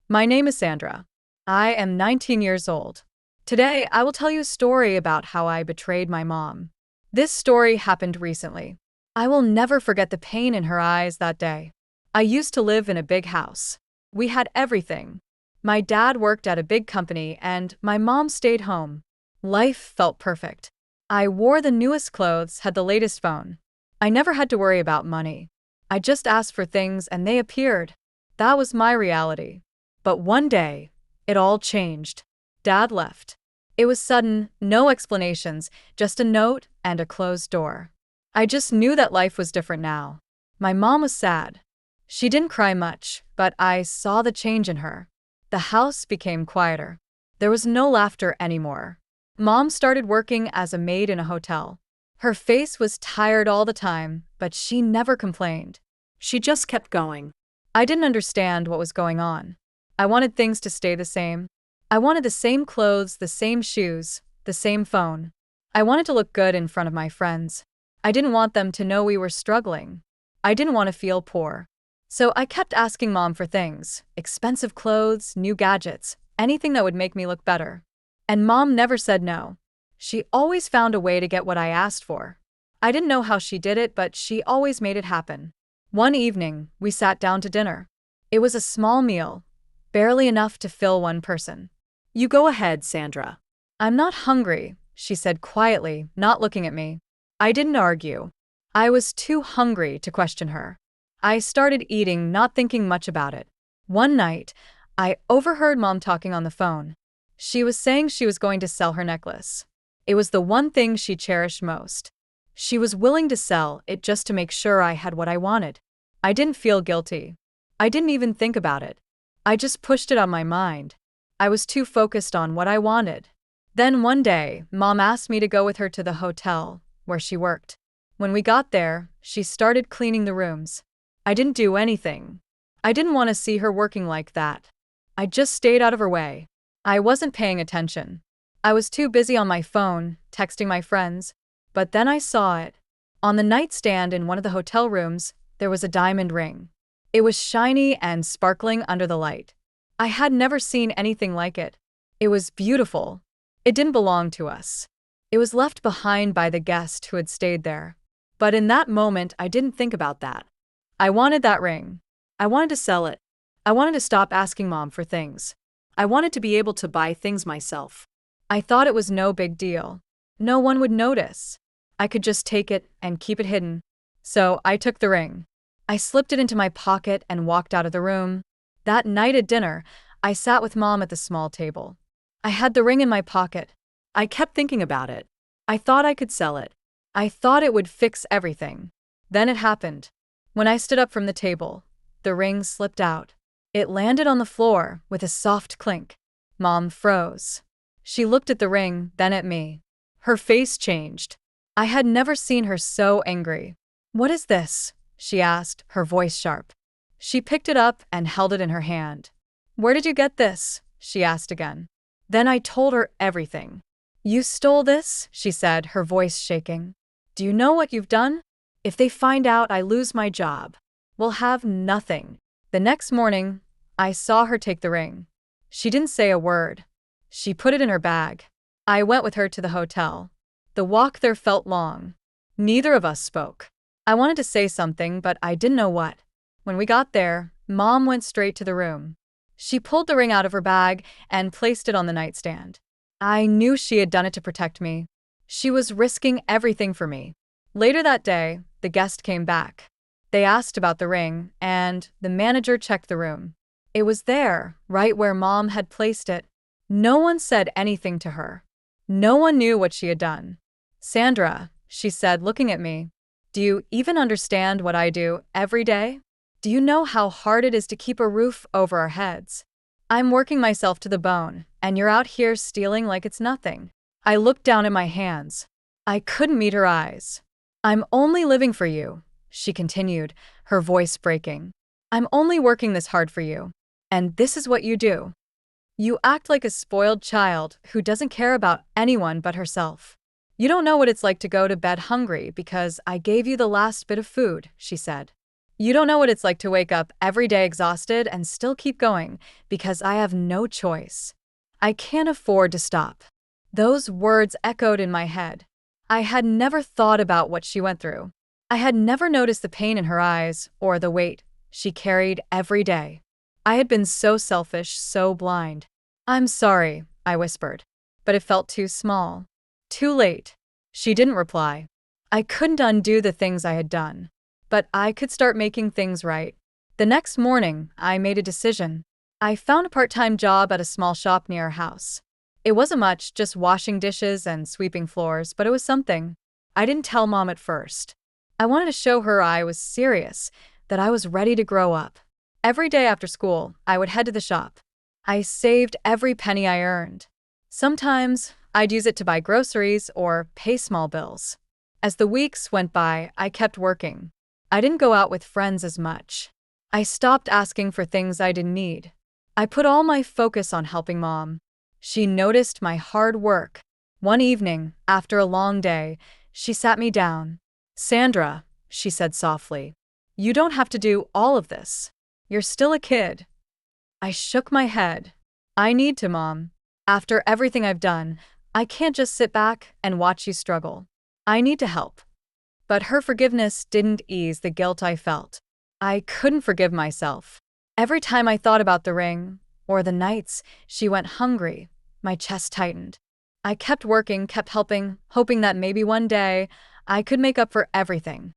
My name is Sandra. I am 19 years old. Today, I will tell you a story about how I betrayed my mom. This story happened recently. I will never forget the pain in her eyes that day. I used to live in a big house. We had everything. My dad worked at a big company and my mom stayed home. Life felt perfect. I wore the newest clothes, had the latest phone. I never had to worry about money. I just asked for things and they appeared. That was my reality. But one day, it all changed. Dad left. It was sudden, no explanations, just a note and a closed door. I just knew that life was different now. My mom was sad. She didn't cry much, but I saw the change in her. The house became quieter. There was no laughter anymore. Mom started working as a maid in a hotel. Her face was tired all the time, but she never complained. She just kept going. I didn't understand what was going on. I wanted things to stay the same. I wanted the same clothes, the same shoes, the same phone. I wanted to look good in front of my friends. I didn't want them to know we were struggling. I didn't want to feel poor. So I kept asking Mom for things, expensive clothes, new gadgets, anything that would make me look better. And Mom never said no. She always found a way to get what I asked for. I didn't know how she did it, but she always made it happen. One evening, we sat down to dinner. It was a small meal, barely enough to fill one person. You go ahead, Sandra. I'm not hungry, she said quietly, not looking at me. I didn't argue. I was too hungry to question her. I started eating, not thinking much about it. One night, I overheard Mom talking on the phone. She was saying she was going to sell her necklace. It was the one thing she cherished most. She was willing to sell it just to make sure I had what I wanted. I didn't feel guilty. I didn't even think about it. I just pushed it on my mind. I was too focused on what I wanted. Then one day, Mom asked me to go with her to the hotel where she worked. When we got there, she started cleaning the rooms. I didn't do anything. I didn't want to see her working like that. I just stayed out of her way. I wasn't paying attention. I was too busy on my phone, texting my friends. But then I saw it. On the nightstand in one of the hotel rooms, there was a diamond ring. It was shiny and sparkling under the light. I had never seen anything like it. It was beautiful. It didn't belong to us. It was left behind by the guest who had stayed there. But in that moment, I didn't think about that. I wanted that ring. I wanted to sell it. I wanted to stop asking Mom for things. I wanted to be able to buy things myself. I thought it was no big deal. No one would notice. I could just take it and keep it hidden. So I took the ring. I slipped it into my pocket and walked out of the room. That night at dinner, I sat with Mom at the small table. I had the ring in my pocket. I kept thinking about it. I thought I could sell it. I thought it would fix everything. Then it happened. When I stood up from the table, the ring slipped out. It landed on the floor with a soft clink. Mom froze. She looked at the ring, then at me. Her face changed. I had never seen her so angry. "What is this?" she asked, her voice sharp. She picked it up and held it in her hand. "Where did you get this?" she asked again. Then I told her everything. "You stole this?" she said, her voice shaking. "Do you know what you've done? If they find out, I lose my job. We'll have nothing." The next morning, I saw her take the ring. She didn't say a word. She put it in her bag. I went with her to the hotel. The walk there felt long. Neither of us spoke. I wanted to say something, but I didn't know what. When we got there, Mom went straight to the room. She pulled the ring out of her bag and placed it on the nightstand. I knew she had done it to protect me. She was risking everything for me. Later that day, the guest came back. They asked about the ring, and the manager checked the room. It was there, right where Mom had placed it. No one said anything to her. No one knew what she had done. "Sandra," she said, looking at me, "do you even understand what I do every day? Do you know how hard it is to keep a roof over our heads? I'm working myself to the bone, and you're out here stealing like it's nothing." I looked down at my hands. I couldn't meet her eyes. "I'm only living for you," she continued, her voice breaking. "I'm only working this hard for you. And this is what you do. You act like a spoiled child who doesn't care about anyone but herself. You don't know what it's like to go to bed hungry because I gave you the last bit of food," she said. You don't know what it's like to wake up every day exhausted and still keep going because I have no choice. I can't afford to stop. Those words echoed in my head. I had never thought about what she went through. I had never noticed the pain in her eyes or the weight she carried every day. I had been so selfish, so blind. I'm sorry, I whispered, but it felt too small. Too late. She didn't reply. I couldn't undo the things I had done, but I could start making things right. The next morning, I made a decision. I found a part-time job at a small shop near our house. It wasn't much, just washing dishes and sweeping floors, but it was something. I didn't tell Mom at first. I wanted to show her I was serious, that I was ready to grow up. Every day after school, I would head to the shop. I saved every penny I earned. Sometimes, I'd use it to buy groceries or pay small bills. As the weeks went by, I kept working. I didn't go out with friends as much. I stopped asking for things I didn't need. I put all my focus on helping Mom. She noticed my hard work. One evening, after a long day, she sat me down. "Sandra," she said softly, "you don't have to do all of this. You're still a kid." I shook my head. "I need to, Mom. After everything I've done, I can't just sit back and watch you struggle. I need to help." But her forgiveness didn't ease the guilt I felt. I couldn't forgive myself. Every time I thought about the ring, or the nights she went hungry, my chest tightened. I kept working, kept helping, hoping that maybe one day I could make up for everything.